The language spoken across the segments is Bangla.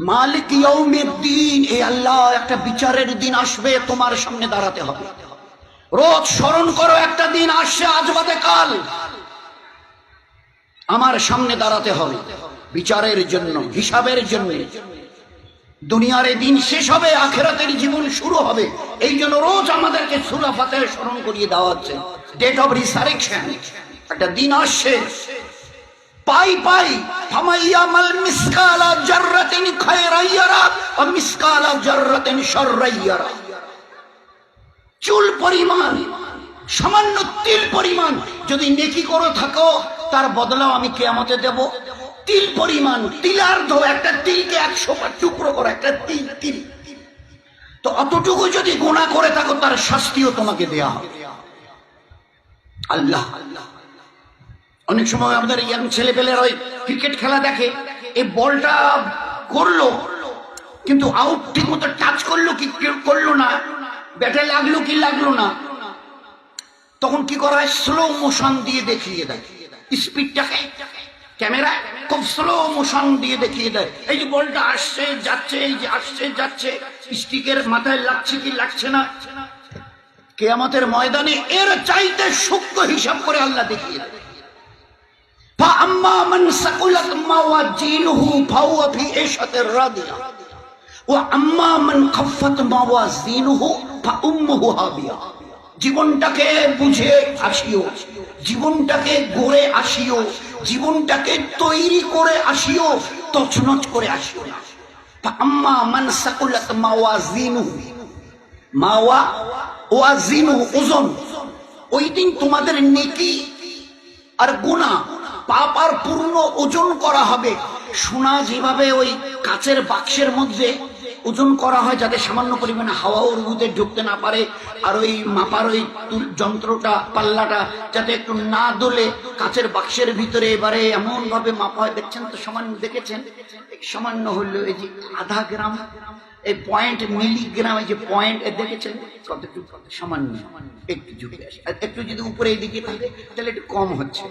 মালিক ইয়াউমিদ্দিন, এই আল্লাহ একটা বিচারের দিন আসবে, তোমার সামনে দাঁড়াতে হবে। রোজ স্মরণ করো, একটা দিন আসছে আজ বাদে কাল, আমার সামনে দাঁড়াতে হবে বিচারের জন্য, হিসাবের জন্য। দুনিয়ার এই দিন শেষ হবে, আখিরাতের জীবন শুরু হবে। এই জন্য রোজ আমাদেরকে সূরা ফাতিহা স্মরণ করিয়ে দেওয়া হচ্ছে। ডেট অফ রিসারেকশন, একটা দিন আসছে। পাই পাই ফামাইয়ামাল মিসকালা জাররাতিন খায়রান ইয়ারা ওয়া মিসকালা জাররাতিন শাররান ইয়ারা। চুল পরিমাণ, সামান্য তিল পরিমাণ যদি নেকি করে থাকো, তার বদলাও আমি কিয়ামতে দেব। তিল পরিমাণ, তিলার্ধ, একটা তিলকে 100 টুকরো করে একটা তিল তিল, তো অতটুকু যদি গুনাহ করে থাকো তার শাস্তিও তোমাকে দেয়া হবে। আল্লাহ, অনেক সময় আমাদের ইয়াং ছেলেপেলেরা ওই ক্রিকেট খেলা দেখে, এই বলটা করলো কিন্তু আউট, ঠিক মতো টাচ করলো কি করলো না, ব্যাটে লাগলো কি লাগলো না, তখন কি করা হয়, স্লো মোশন দিয়ে দেখিয়ে দেয়। স্পিডটাকে ক্যামেরা খুব স্লো মোশন দিয়ে দেখিয়ে দেয়, এই যে বলটা আসছে যাচ্ছে, এই যে আসছে যাচ্ছে, স্টিকের মাথায় লাগছে কি লাগছে না। কিয়ামতের ময়দানে এর চাইতে সূক্ষ্ম হিসাব করে আল্লাহ দেখিয়ে দেয়। فأما من ثقلت موازينه فهو في عيشة راضية وأما من خفت موازينه فأمه هاوية। জীবনটাকে বুঝে আসিও, জীবনটাকে গড়ে আসিও, জীবনটাকে তৈরি করে আসিও, তছনছ করে আসিও না। فأما من ثقلت موازينه, মাওয়াজিনু ওজন, ওই দিন তোমাদের নেকি আর গুনাহ পাপ আর পূর্ণ ওজন করা হবে। সোনা যেভাবে ওই কাচের বাক্সের মধ্যে ওজন করা হয় যাতে সামান্য পরিমাণে হাওয়া ওর মধ্যে ঢুকতে না পারে, আর ওই মাপার ওই যন্ত্রটা পাল্লাটা যাতে একটু না দোলে, কাচের বাক্সের ভিতরে এবারে এমন ভাবে মাপা হয়। দেখছেন তো, সামান্য দেখেছেন, সামান্য হলো এই যে আধা গ্রাম, এই পয়েন্ট মিলিগ্রাম, এই যে পয়েন্ট দেখেছেন কতটুকু, সামান্য একটু ঝুঁকে আসে, একটু যদি উপরে এদিকে থাকে তাহলে একটু কম হচ্ছে।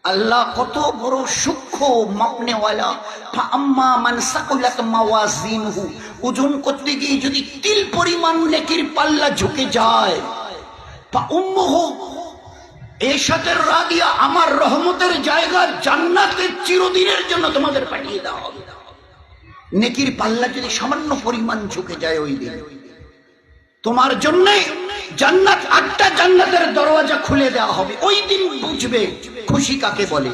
আল্লাহ কত বড় সূক্ষ্ম মাপনেওয়ালা। ফাআম্মা মান সাকুলাত মাওয়াজিনহু, ওজন করতে গিয়ে যদি তিল পরিমাণ নেকির পাল্লা ঝুঁকে যায়, ফাউম্মুহু এশাতের রাদিয়া, আমার রহমতের জায়গা জান্নাতে চিরদিনের জন্য তোমাদের পাঠিয়ে দেওয়া হবে। নেকির পাল্লা যদি সামান্য পরিমাণ ঝুঁকে যায়, ওই দিন তোমার জন্য জান্নাত, 8টা জান্নাতের দরওয়াজা খুলে দেওয়া হবে। ওই দিন বুঝবে খুশি কাকে বলে।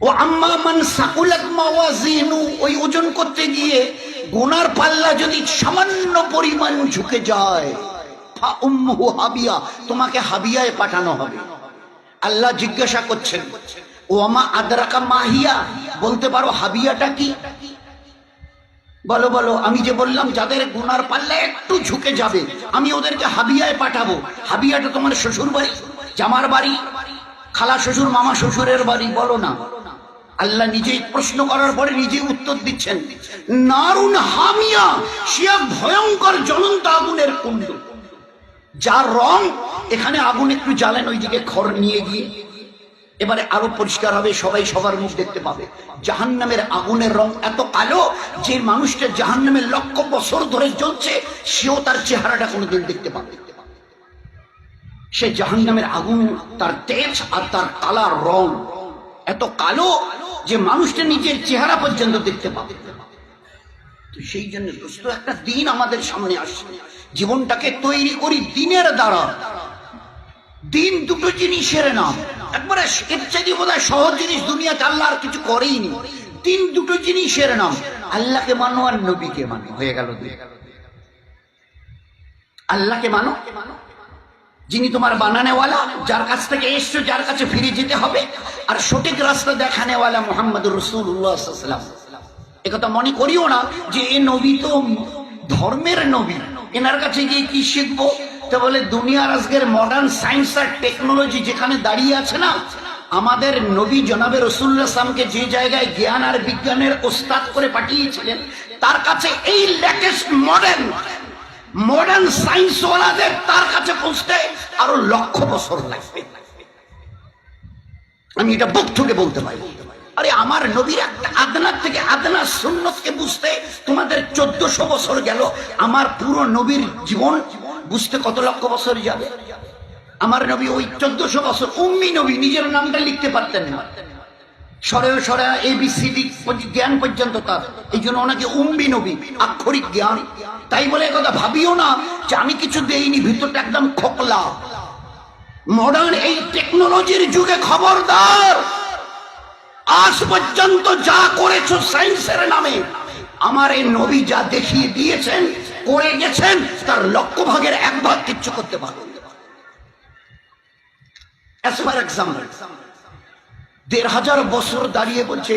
ও আম্মা মান সাকুলাত মাওয়াজিনু, ওই ওজন করতে গিয়ে গুনার পাল্লা যদি সামান্য পরিমাণ ঝুঁকে যায়, ফা উম্মুহু হাবিয়া, তোমাকে হাবিয়ায় পাঠানো হবে। আল্লাহ জিজ্ঞাসা করছেন, ওয়ামা আদরাকা মাহিয়া, বলতে পারো হাবিয়াটা কি? বলো বলো, আমি যে বললাম যাদের গুনার পাল্লা একটু ঝুঁকে যাবে আমি ওদেরকে হাবিয়ায় পাঠাবো। হাবিয়াটা তোমার শ্বশুর বাড়ি, জামার বাড়ি, খালা শ্বশুর, মামা শ্বশুরের বাড়ি, বলো না। আল্লাহ নিজেই প্রশ্ন করার পরে নিজেই উত্তর দিচ্ছেন, নারুন হামিয়া, সে ভয়ঙ্কর জ্বলন্ত আগুনের কুণ্ড, যার রং, এখানে আগুন একটু জ্বালেন, ওইদিকে খড় নিয়ে গিয়ে এবারে আরো পরিষ্কার হবে, সবাই সবার মুখ দেখতে পাবে। জাহান্নামের আগুনের রং এত কালো যে মানুষটা জাহান্নামের লক্ষ বছর ধরে জ্বলছে সেও তার চেহারাটা কোনোদিন দেখতে পাবে। সে জাহান্নামের আগুন, তার তেজ আর তার কালার রং এত কালো যে মানুষটা নিজের চেহারা পর্যন্ত দেখতে পাবে। তো সেই জন্য দোস্ত, একটা দিন আমাদের সামনে আসছে, জীবনটাকে তৈরি করি দিনের দ্বারা। দিন দুটো জিনিসের নাম, একবারে এর চাইতে বোধহয় সহজ জিনিস দুনিয়াতে আল্লাহ আর কিছু করেইনি। দিন দুটো জিনিসের নাম, আল্লাহকে মানো আর নবীকে মানো, হয়ে গেল। আল্লাহকে মানো, যিনি তোমার বানানেওয়ালা, যার কাছ থেকে এসছো, যার কাছে ফিরে যেতে হবে, আর সঠিক রাস্তা দেখানেওয়ালা মুহাম্মদুর রাসূলুল্লাহ সাল্লাল্লাহু আলাইহি ওয়াসাল্লাম। একথা মনে করিও না যে এ নবী তো ধর্মের নবী, এনার কাছে গিয়ে কি শিখবো। তো বলে দুনিয়ার আজকের মডার্ন সায়েন্স আর টেকনোলজি যেখানে দাঁড়িয়ে আছে না, আমাদের নবী জনাবে রাসূলুল্লাহ সাল্লাল্লাহু আলাইহি ওয়াসাল্লামকে যে জায়গায় জ্ঞান আর বিজ্ঞানের ওস্তাদ করে পাঠিয়েছিলেন, তার কাছে এই লেটেস্ট মডার্ন সায়েন্স ওয়ালাদের তার কাছে পৌঁছতে আরো লক্ষ বছর লাগবে। আমি এটা বুক থেকে বলতে পারি। আরে আমার নবীর একটা আদনার থেকে আদনা সুন্নতকে বুঝতে তোমাদের 1400 বছর গেল, আমার পুরো নবীর জীবন বুঝতে কত লক্ষ বছর যাবে? আমার নবী ওই 1400 বছর উম্মি নবী, নিজের নামটা লিখতে পারতেন না, সরেও সরা ABCD জ্ঞান পর্যন্ত তার, এই জন্য ওনাকে উম্মি নবী, আক্ষরিক জ্ঞান। তাই বলে কথা ভাবিও না যে আমি কিছু দেইনি, ভিতরটা একদম খোকলা। মডার্ন এই টেকনোলজির যুগে খবরদার, আজ পর্যন্ত যা করেছো সায়েন্সের নামে, আমার এই নবী যা দেখিয়ে দিয়েছেন করে গেছেন, তার লক্ষ ভাগের 1 ভাগ কিচ্ছু করতে পারবে। As for example, 1500 বছর দাঁড়িয়ে বলছে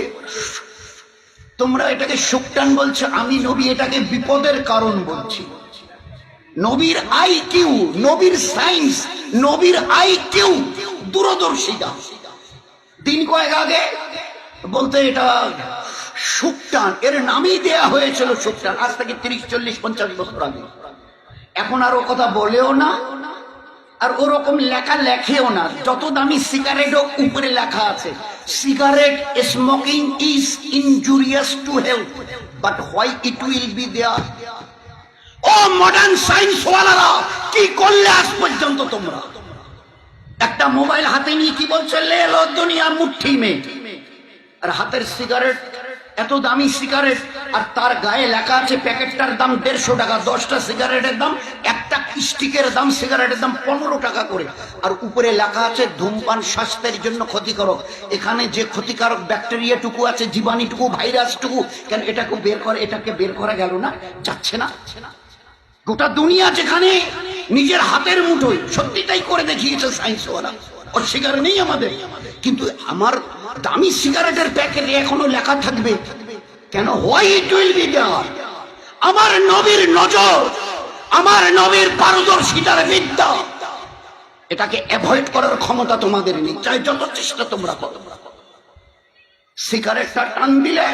তোমরা এটাকে শোকটান বলছো, আমি নবী এটাকে বিপদের কারণ বলছি। নবীর আইকিউ, নবীর সায়েন্স, নবীর আইকিউ, দূরদর্শিতা। দিন কয়েক আগে বলতে এটা শোকটান, এর নামই দেয়া হয়েছিল শোকটান, আজ থেকে 30, 40, 50 বছর আগে। এখন আর ও কথা বলেও না, আর ওরকম লেখা লেখেও না। যত দামি সিগারেটও উপরে লেখা আছে, cigarette smoking is injurious to health, but why it will be there? ও মডার্ন সায়েন্স ওয়ালারা, কি করলে আজ পর্যন্ত তোমরা? একটা মোবাইল হাতে নিয়ে কি বলছে, লে লো দুনিয়া মুঠি মে, আর হাতের সিগারেট, এত দামি সিগারেট, আর তার গায়ে লেখা আছে প্যাকেটটার দাম 150 টাকা, 10টা সিগারেটের দাম, একটা স্টিকের দাম, সিগারেটের দাম 15 টাকা করে, আর উপরে লেখা আছে ধূমপান স্বাস্থ্যের জন্য ক্ষতিকারক। এখানে যে ক্ষতিকারক ব্যাকটেরিয়াটুকু আছে, জীবাণুটুকু, ভাইরাসটুকু, কেন এটাকে বের করে, এটাকে বের করা গেল না? যাচ্ছে না? গোটা দুনিয়া যেখানে নিজের হাতের মুঠোয়, সত্যি তাই করে দেখিয়েছে সায়েন্সওয়ালা, অস্বীকার নেই আমাদের। কিন্তু আমার দামি সিগারেটের প্যাকেটে এখনো লেখা থাকবে কেন? Why it will be there? আমার নবীর নজর, আমার নবীর পারদর্শিতার বিদ্যা, এটাকে অ্যাভয়েড করার ক্ষমতা তোমাদের নেই, চাই যত চেষ্টা তোমরা করো। সিগারেটটা টান দিলে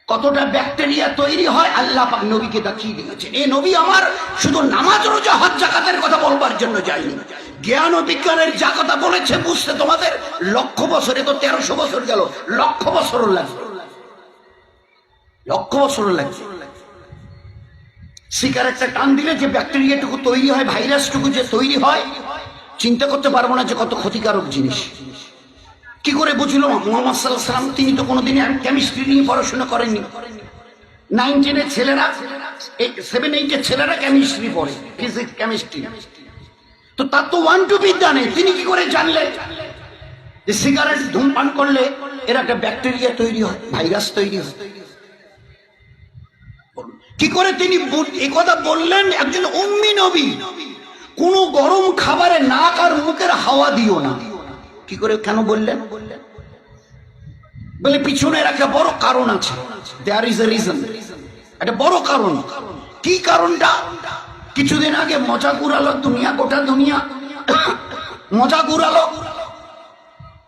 কতটা ব্যাকটেরিয়া তৈরি হয় আল্লাহ পাক নবীকে দেখিয়ে দিয়েছেন। এই নবী আমার শুধু নামাজ, রোজা, হজ, যাকাতের কথা বলবার জন্য যায়নি, জ্ঞান ও বিজ্ঞানের যা কথা বলেছে বুঝতে তোমাদের লক্ষ বছরে, তো 1300 বছর গেল, লক্ষ বছরও লাগবে, লক্ষ বছরও লাগবে। সিগারেটটা টান দিলে যে ব্যাকটেরিয়াটুকু তৈরি হয়, ভাইরাসটুকু যে তৈরি হয়, চিন্তা করতে পারবো না যে কত ক্ষতিকারক জিনিস। কি করে বুঝলো মুহাম্মদ সাল্লাল্লাহু আলাইহি ওয়াসাল্লাম? তিনি তো কোনোদিন কেমিস্ট্রি নিয়ে পড়াশোনা করেননি। 9, 10 এর ছেলেরা, 7, 8 এর ছেলেরা কেমিস্ট্রি পড়ে, ফিজিক্স, কেমিস্ট্রি, তো তার তো 1, 2 বিদ্যা নেই। তিনি কি করে জানলেন যে সিগারেট ধূমপান করলে এর একটা ব্যাকটেরিয়া তৈরি হয়, ভাইরাস তৈরি হয়? কি করে তিনি এই কথা বললেন? একজন উম্মি নবী। কোন গরম খাবারে নাক আর মুখের হাওয়া দিও না। কি করে, কেন বললেন? বলে পিছনের একটা বড় কারণ আছে, দেয়ার ইজ এ রিজন, একটা বড় কারণ। কি কারণটা? কিছুদিন আগে মজা ঘুরালো দুনিয়া, গোটা দুনিয়া মজা ঘুরালো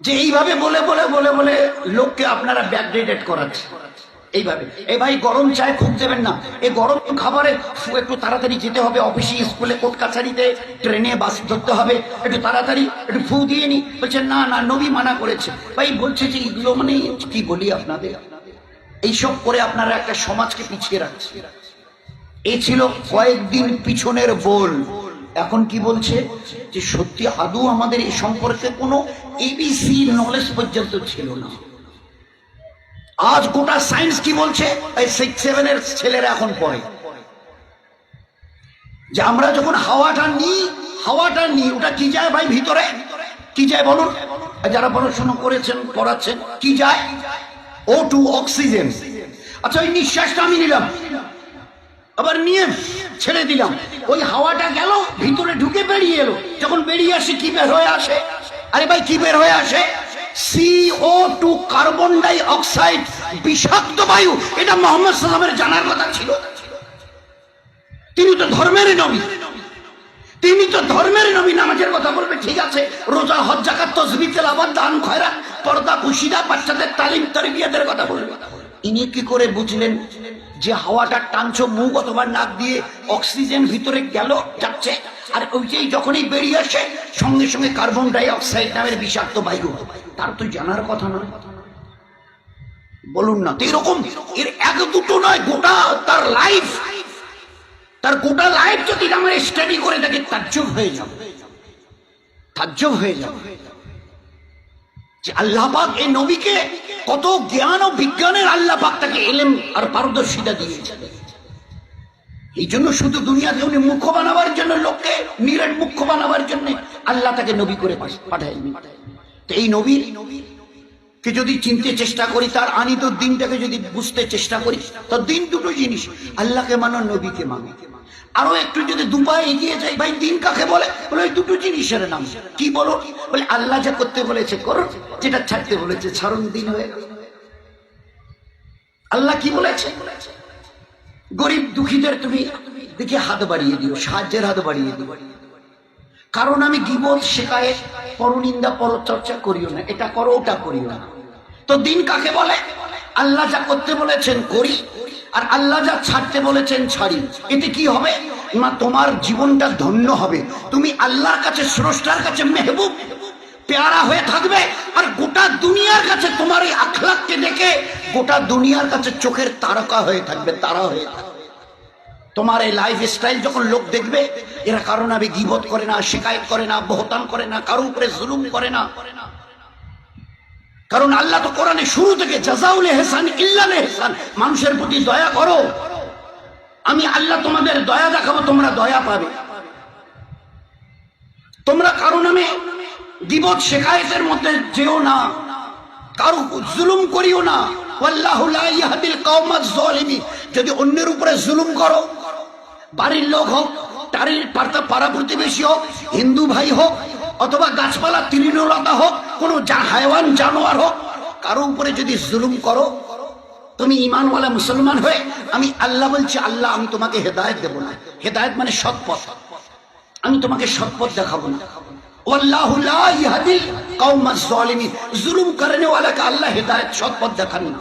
যে এইভাবে বলে বলে বলে বলে লোককে আপনারা ব্যাকডেটেড করাচ্ছে এইভাবে। এই ভাই গরম চায় খুব দেবেন না, এই গরম খাবারে একটু তাড়াতাড়ি যেতে হবে, অফিসে, স্কুলে, কোর্ট কাছারিতে, ট্রেনে, বাস ধরতে হবে, একটু তাড়াতাড়ি একটু ফু দিয়ে নি। বলছে না না, নবী মানা করেছে। ভাই বলছে যে এগুলো মানে কি বলি আপনাদের, এইসব করে আপনারা একটা সমাজকে পিছিয়ে রাখছে। এই ছিল কয়েকদিন পিছনের বল। এখন কি বলছে যে সত্যি আদৌ আমাদের এই সম্পর্কে কোনো ABC নলেজ পর্যন্ত ছিল না। আজ গোটা সায়েন্স কি বলছে, এই 6, 7 এর ছেলেরা এখন পড়ে যে আমরা যখন হাওয়াটা নিই ওটা কি যায় ভাই ভিতরে? কি যায় বলুন? যারা পড়াশোনা করেছেন, পড়াচ্ছেন, কি যায়? O2, oxygen. আচ্ছা, ওই নিঃশ্বাসটা আমি নিলাম, আবার নিয়ে ছেড়ে দিলাম, ওই হাওয়াটা গেল ভিতরে, ঢুকে বেরিয়ে এলো, যখন বেরিয়ে আসে কি বের হয়ে আসে? আরে ভাই কি বের হয়ে আসে? CO2, কার্বন ডাই অক্সাইড, বিষাক্ত বায়ু। এটা মুহাম্মদ সাল্লাল্লাহু আলাইহি ওয়াসাল্লামের জানার কথা ছিল। তিনি তো ধর্মের নবী, তিনি তো ধর্মের নবী। নামাজের কথা বলবে ঠিক আছে, রোজা, হজ, যাকাত, তাসবিহ, তেলাওয়াত, দান, খয়রাত, পর্দা, খুশিদা, বাচ্চাদের তালিম, তারবিয়াতের কথা বলবে। ইনি কি করে বুঝলেন যে হাওয়াটা টানছো মুখ অথবা নাক দিয়ে, অক্সিজেন ভিতরে গেল, যাচ্ছে, আর ওইটাই যখনই বেরিয়ে আসে সঙ্গে সঙ্গে কার্বন ডাই অক্সাইড নামের বিষাক্ত বায়ু? তার তো জানার কথা নয়। বলুন না। তো এরকম এর এক দুটো নয়, গোটা তার লাইফ, তার গোটা লাইফ যদি আমরা স্টাডি করে থাকি তাজ্জব হয়ে যাবে, তাজ্জব হয়ে যাবে যে আল্লাহ পাক এই নবীকে কত জ্ঞান ও বিজ্ঞানের আল্লাহ পাক তাকে এলেম আর পারদর্শিতা দিয়েছেন। এই জন্য শুধু দুনিয়াতে উনি মুখ্য বানাবার জন্য, লোককে নিরেট মুখ্য বানাবার জন্য আল্লাহ তাকে নবী করে পাঠায়নি। তো এই নবীর কে যদি চিনতে চেষ্টা করি, তার আনিত দিনটাকে যদি বুঝতে চেষ্টা করি, তো দিন দুটো জিনিস, আল্লাহকে মানো, নবীকে মানো। আরো একটু যদি দুপায়ে এগিয়ে যাই, ভাই দিন কাকে বলে? বলে ওই দুটো জিনিসের নাম। কি বলো? বলে আল্লাহ যা করতে বলেছে করো, যেটা ছাড়তে বলেছে ছাড়ুন, দিন হয়ে গেল। আল্লাহ কি বলেছে? গরিব দুঃখীদের তুমি দেখে হাত বাড়িয়ে দিও, সাহায্যের হাত বাড়িয়ে দিও, কারণ আমি গীবত, শিকায়েত, পরনিন্দা, পরচর্চা করিও না, এটা করো ওটা করিও না। তো দিন কাকে বলে? আল্লাহ যা করতে বলেছেন করি, আর আল্লাহ যা ছাড়তে বলেছেন ছাড়ি। এতে কি হবে না, তোমার জীবনটা ধন্য হবে, তুমি আল্লাহর কাছে, স্রষ্টার কাছে মেহবুব পেয়ারা হয়ে থাকবে, আর গোটা দুনিয়ার কাছে তোমার এই আখলাককে দেখে গোটা দুনিয়ার কাছে চোখের তারকা হয়ে থাকবে, তারা হয়ে থাকবে। তোমার এই লাইফ স্টাইল যখন লোক দেখবে, এরা কারো নামে গীবত করে না, শিকায়েত করে না, বহতান করে না, কারো উপরে জুলুম করে না। কারণ আল্লাহ তো কোরআনে শুরু থেকে জাযাউল ইহসান ইল্লাল ইহসান, মানুষের প্রতি দয়া করো, আমি আল্লাহ তোমাদের দয়া দেখাবো, তোমরা দয়া পাবে। তোমরা কারো নামে গীবত শিকায়েতের মধ্যে যেও না, কারো জুলুম করিও না। ওয়াল্লাহু লা ইয়াহদিল কওমাজ যালিমিন। যদি অন্যের উপরে জুলুম করো, বাড়ির লোক হোক, তারির পাড়া প্রতিবেশী হোক, হিন্দু ভাই হোক, অথবা গাছপালা তৃণলতা হোক, কোনো হায়ওয়ান জানোয়ার হোক, কারো উপরে যদি জুলুম করো, তুমি ঈমানওয়ালা মুসলমান হয়ে, আমি আল্লাহ বলছি, আল্লাহ আমি তোমাকে হেদায়েত দেব না। হেদায়েত মানে সৎপথ, আমি তোমাকে সৎপথ দেখাবো না। ওয়াল্লাহু লা ইয়াহদিল কওমাজ যালিমিন। জুলুম করনে ওয়ালাকে আল্লাহ হেদায়েত, সৎপথ দেখান না।